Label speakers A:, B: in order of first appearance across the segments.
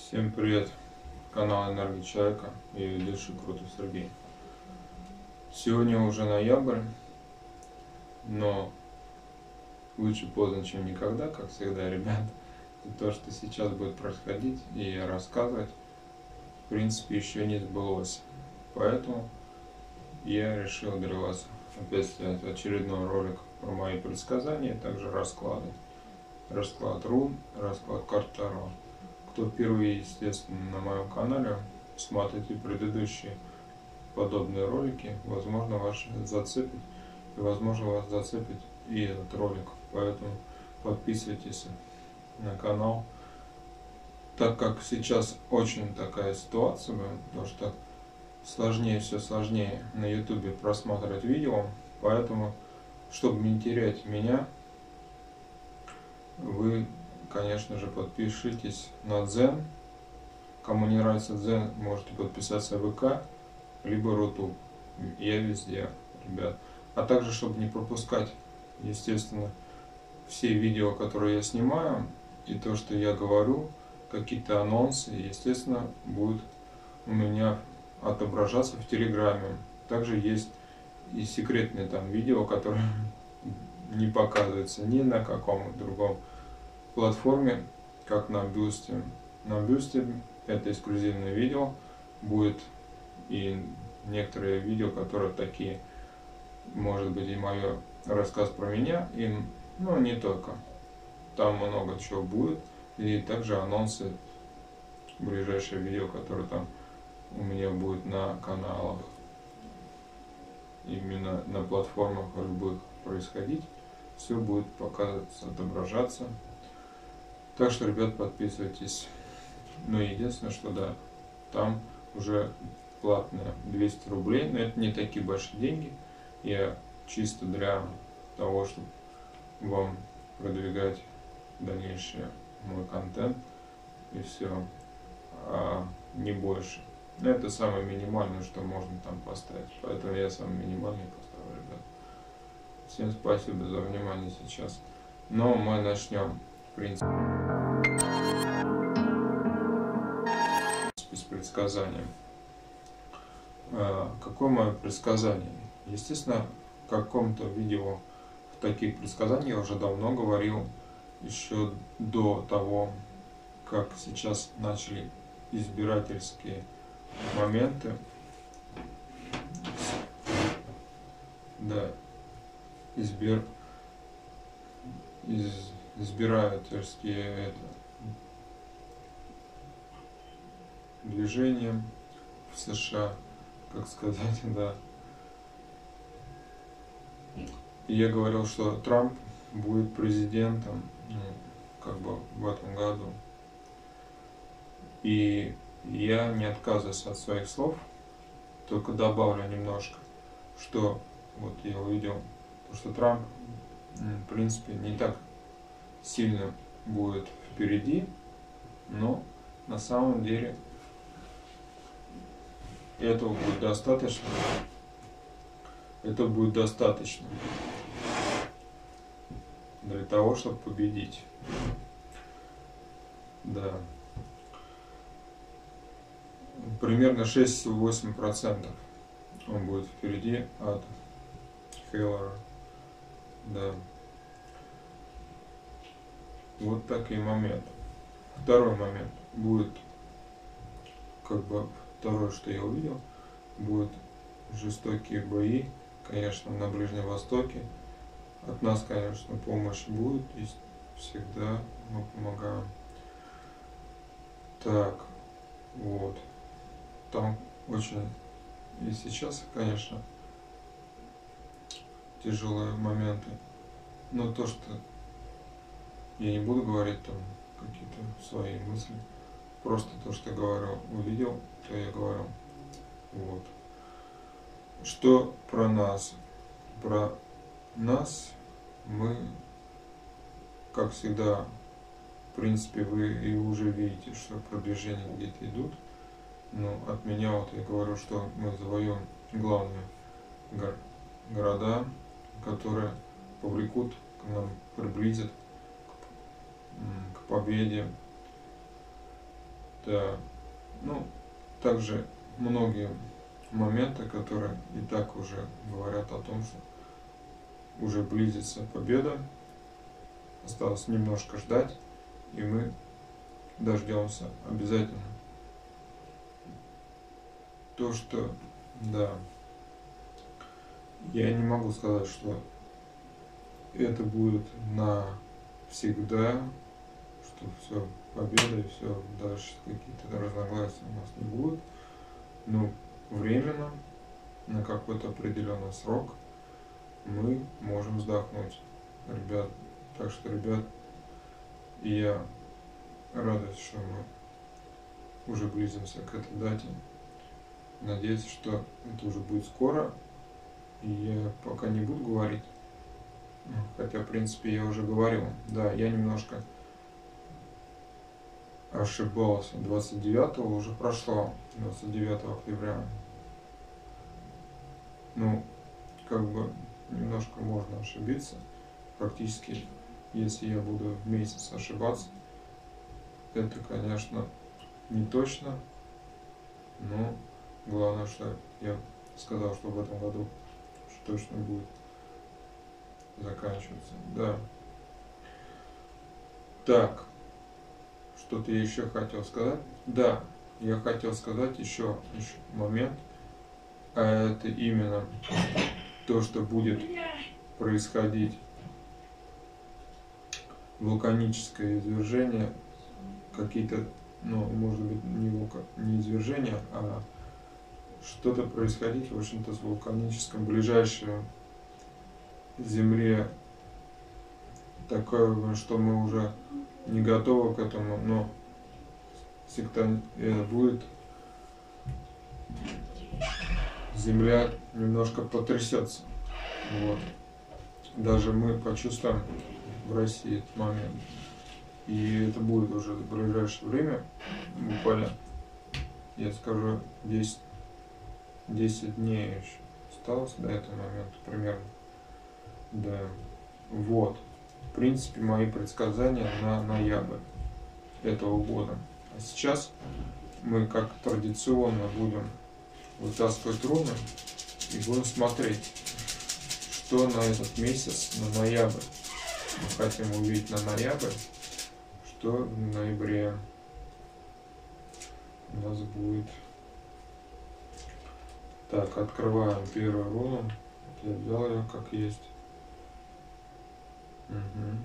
A: Всем привет! Канал Энергия Человека и ведущий Крутый Сергей. Сегодня уже ноябрь, но лучше поздно, чем никогда, как всегда, ребят. И то, что сейчас будет происходить и рассказывать, в принципе, еще не сбылось. Поэтому я решил для вас опять снять очередной ролик про мои предсказания, также расклады. Расклад рун, расклад карт Таро. Кто впервые, естественно, на моем канале, смотрите предыдущие подобные ролики, возможно, вас зацепит, и возможно, вас зацепит и этот ролик. Поэтому подписывайтесь на канал. Так как сейчас очень такая ситуация, потому что сложнее, все сложнее на YouTube просматривать видео, поэтому, чтобы не терять меня, вы, конечно же, подпишитесь на Дзен. Кому не нравится Дзен, можете подписаться в ВК, либо Рутуб. Я везде, ребят. А также, чтобы не пропускать, естественно, все видео, которые я снимаю, и то, что я говорю, какие-то анонсы, естественно, будут у меня отображаться в Телеграме. Также есть и секретные там видео, которые не показываются ни на каком другом платформе, как на Бусте. На Бусте это эксклюзивное видео будет, и некоторые видео, которые такие, может быть, и мой рассказ про меня, и, ну, не только. Там много чего будет, и также анонсы, ближайшее видео, которое там у меня будет на каналах, именно на платформах любых происходить, все будет показываться, отображаться. Так что, ребят, подписывайтесь. Ну, единственное, что да, там уже платные 200 рублей, но это не такие большие деньги. Я чисто для того, чтобы вам продвигать дальнейший мой контент и все, а не больше. Но это самое минимальное, что можно там поставить. Поэтому я самый минимальный поставлю, ребят. Всем спасибо за внимание сейчас. Но мы начнем, в принципе, с предсказанием. Какое мое предсказание? Естественно, в каком-то видео в таких предсказаниях я уже давно говорил, еще до того, как сейчас начали избирательские моменты. Да, избирательские движения в США, как сказать, да. И я говорил, что Трамп будет президентом, ну, как бы в этом году. И я не отказываюсь от своих слов, только добавлю немножко, что вот я увидел, что Трамп, в принципе, не так сильно будет впереди, но на самом деле этого будет достаточно. Это будет достаточно для того, чтобы победить. Да. Примерно 6-8% он будет впереди от Хиллари. Да. Вот такие моменты. Второй момент будет, как бы, второе, что я увидел, будут жестокие бои, конечно, на Ближнем Востоке. От нас, конечно, помощь будет, и всегда мы помогаем. Так, вот. Там очень, и сейчас, конечно, тяжелые моменты. Но то, что я не буду говорить там какие-то свои мысли, просто то, что я говорю, увидел, то я говорю. Вот. Что про нас? Про нас мы, как всегда, в принципе, вы и уже видите, что продвижения где-то идут. Но от меня вот я говорю, что мы завоюем главные города, которые повлекут к нам, приблизят к победе. Да. Ну, также многие моменты, которые и так уже говорят о том, что уже близится победа. Осталось немножко ждать, и мы дождемся обязательно. То, что, да, я не могу сказать, что это будет навсегда, что все, победа и все, дальше какие-то разногласия у нас не будет. Но временно, на какой-то определенный срок, мы можем вздохнуть, ребят. Так что, ребят, и я радуюсь, что мы уже близимся к этой дате. Надеюсь, что это уже будет скоро. И я пока не буду говорить, хотя, в принципе, я уже говорил. Да, я немножко ошибался. 29-го уже прошло, 29 октября. Ну, как бы немножко можно ошибиться. Практически, если я буду в месяц ошибаться, это, конечно, не точно, но главное, что я сказал, что в этом году что точно будет заканчиваться. Да. Так, что-то я еще хотел сказать. Да, я хотел сказать еще момент, а это именно то, что будет происходить вулканическое извержение, какие-то, ну, может быть, не извержение, а что-то происходить, в общем-то, с вулканическим ближайшее Земле, такое, что мы уже не готовы к этому, но будет, Земля немножко потрясется. Вот. Даже мы почувствуем в России этот момент. И это будет уже в ближайшее время, буквально, я скажу, 10 дней еще осталось до этого момента примерно. Да. Вот. В принципе, мои предсказания на ноябрь этого года. А сейчас мы, как традиционно, будем вытаскивать руны и будем смотреть, что на этот месяц, на ноябрь. Мы хотим увидеть на ноябрь, что в ноябре у нас будет. Так, открываем первую руну. Я взял ее как есть. Угу.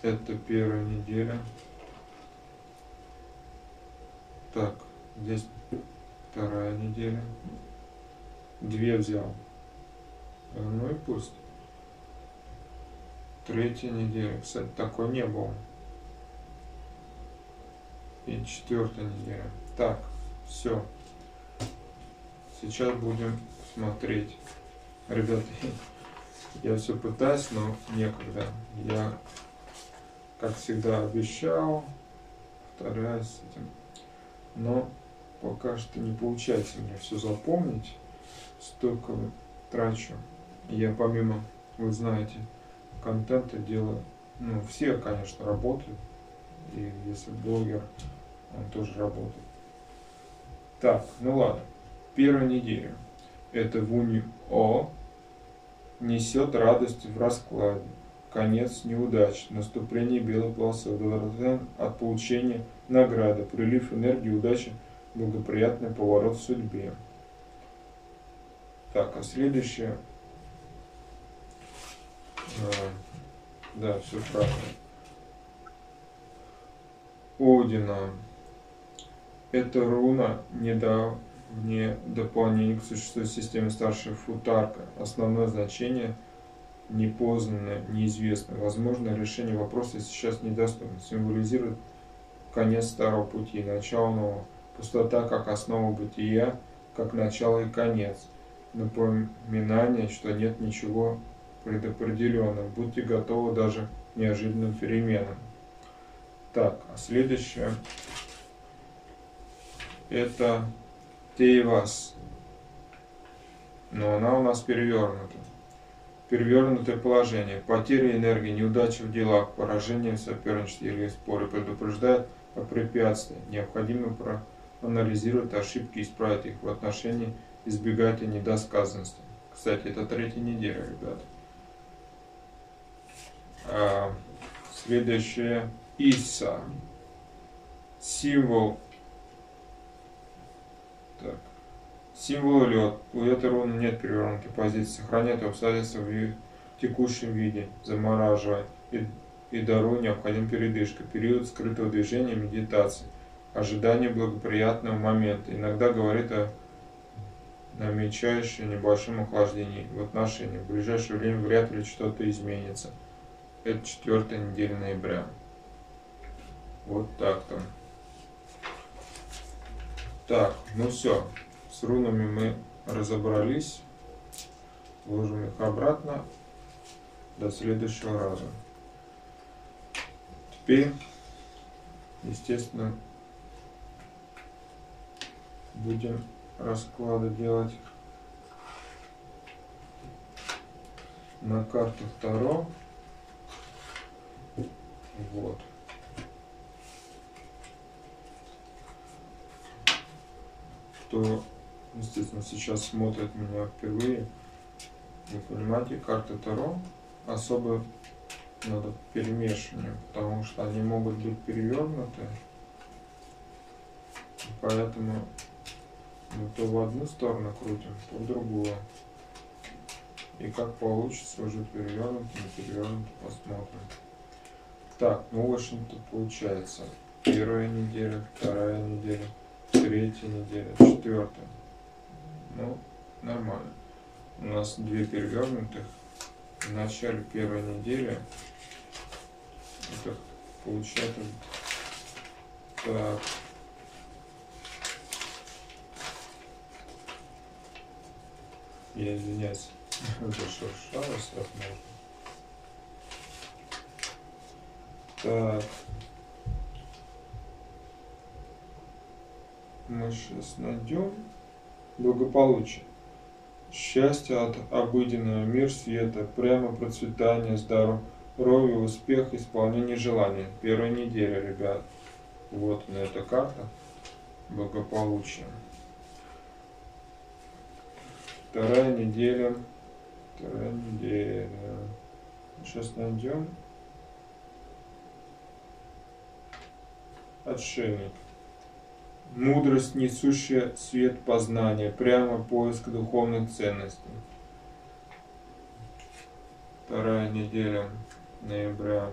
A: Это первая неделя. Так, здесь вторая неделя. 2 взял. Ну и пусть. Третья неделя. Кстати, такой не было. И 4-я неделя. Так, все. Сейчас будем смотреть. Ребята, я все пытаюсь, но некогда. Я, как всегда, обещал, повторяюсь с этим. Но пока что не получается мне все запомнить. Столько трачу. Я помимо, вы знаете, контента делаю, ну, все, конечно, работают. И если блогер, он тоже работает. Так, ну ладно. Первая неделя. Это Вунь-О несет радость в раскладе. Конец неудач, наступление белой полосы, удовлетворение от получения награды, прилив энергии, удачи, благоприятный поворот в судьбе. Так, а следующее. Да, все правильно. Одина. Это руна недавнее дополнение к существующей системе старшей футарка. Основное значение непознанное, неизвестное. Возможно, решение вопроса сейчас недоступно. Символизирует конец старого пути, начало нового. Пустота как основа бытия, как начало и конец. Напоминание, что нет ничего предопределенного. Будьте готовы даже к неожиданным переменам. Так, а следующее. Это Тейвас. Но она у нас перевернута. перевернутое положение, потери энергии, неудачи в делах, поражение в соперничестве или споре, предупреждает о препятствиях. Необходимо проанализировать ошибки и исправить их в отношении избегания недосказанности. Кстати, это 3-я неделя, ребята. Следующее Иса. Символ. Так. Символ лед. У этой руны нет перевернутой позиции. Сохраняет обстоятельства в текущем виде, замораживая и даруя необходимую передышку. Период скрытого движения, медитации. Ожидание благоприятного момента. Иногда говорит о намечающем небольшом охлаждении в отношениях. В ближайшее время вряд ли что-то изменится. Это 4-я неделя ноября. Вот так-то. Так, ну все. С рунами мы разобрались. Ложим их обратно. До следующего раза. Теперь, естественно, будем расклады делать на картах Таро. Вот. Кто, естественно, сейчас смотрит меня впервые, вы понимаете, карты Таро особо надо перемешивание, потому что они могут быть перевернуты, поэтому мы то в одну сторону крутим, то в другую. И как получится уже перевернуто, не перевернуто, посмотрим. Так, ну в общем-то получается 1-я неделя, 2-я неделя, 3-я неделя, 4-я. Ну, нормально. У нас 2 перевернутых. В начале 1-й недели это получается так. Я извиняюсь, зашуршалось так можно. Так. Мы сейчас найдем благополучие. Счастье от обыденного, мир света, прямо процветание, здоровье, успех, исполнение желаний. 1-я неделя, ребят. Вот на эта карта благополучия. 2-я неделя. 2-я неделя. Сейчас найдем. Отшельник. Мудрость, несущая свет познания, прямо поиск духовных ценностей. 2-я неделя ноября.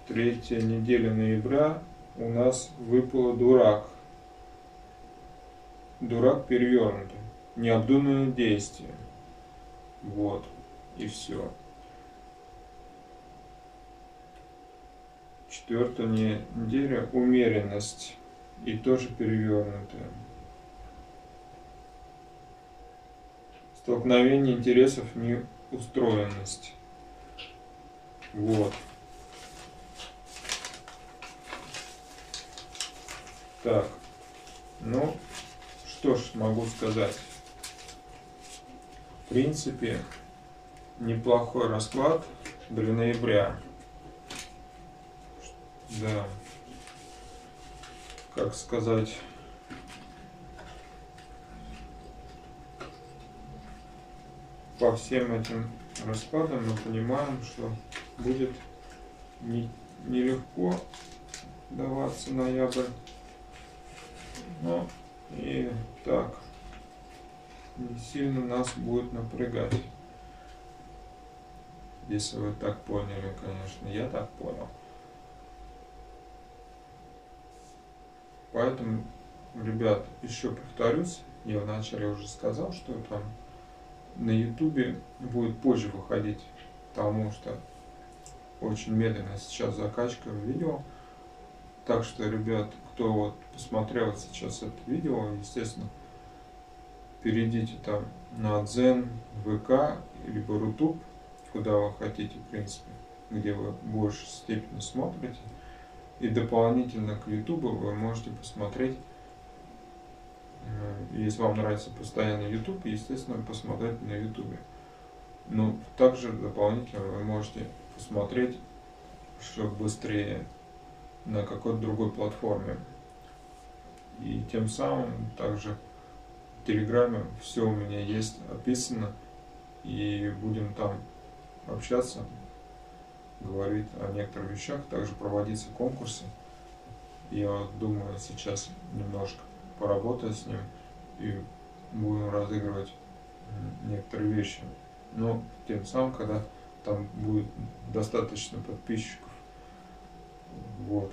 A: 3-я неделя ноября у нас выпало дурак. Дурак перевернутый. Необдуманные действия. Вот. И все. 4-я неделя умеренность. И тоже перевернутая. Столкновение интересов, неустроенность. Вот. Так. Ну, что ж могу сказать. В принципе, неплохой расклад для ноября. Да. Как сказать. По всем этим раскладам мы понимаем, что будет нелегко даваться ноябрь. Но и так не сильно нас будет напрягать. Если вы так поняли, конечно, я так понял. Поэтому, ребят, еще повторюсь, я вначале уже сказал, что там на ютубе будет позже выходить, потому что очень медленно сейчас закачка видео. Так что, ребят, кто вот посмотрел сейчас это видео, естественно, перейдите там на Дзен, ВК, либо Рутуб, куда вы хотите, в принципе, где вы в большей степени смотрите. И дополнительно к Ютубу вы можете посмотреть Если вам нравится постоянно YouTube, естественно, посмотреть на YouTube. Но также дополнительно вы можете посмотреть, что быстрее, на какой-то другой платформе. И тем самым также в Телеграме все у меня есть описано, и будем там общаться, говорить о некоторых вещах, также проводиться конкурсы. Я думаю, сейчас немножко поработаю с ним и будем разыгрывать некоторые вещи. Но тем самым, когда там будет достаточно подписчиков. Вот.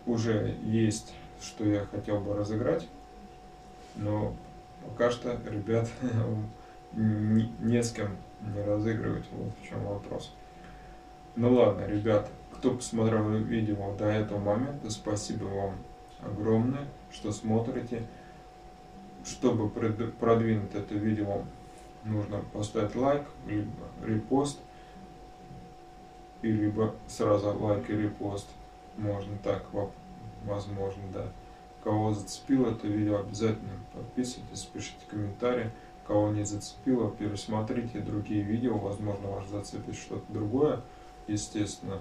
A: Уже есть, что я хотел бы разыграть, но пока что, ребят, не с кем не разыгрывать. Вот в чем вопрос. Ну ладно, ребята, кто посмотрел видео до этого момента, спасибо вам огромное, что смотрите. Чтобы продвинуть это видео, нужно поставить лайк, либо репост, и либо сразу лайк и репост. Можно так, возможно, да. Кого зацепило это видео, обязательно подписывайтесь, пишите комментарии. Кого не зацепило, пересмотрите другие видео, возможно, вас зацепит что-то другое, естественно.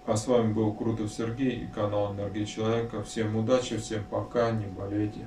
A: А с вами был Крутов Сергей и канал Энергия Человека. Всем удачи, всем пока, не болейте.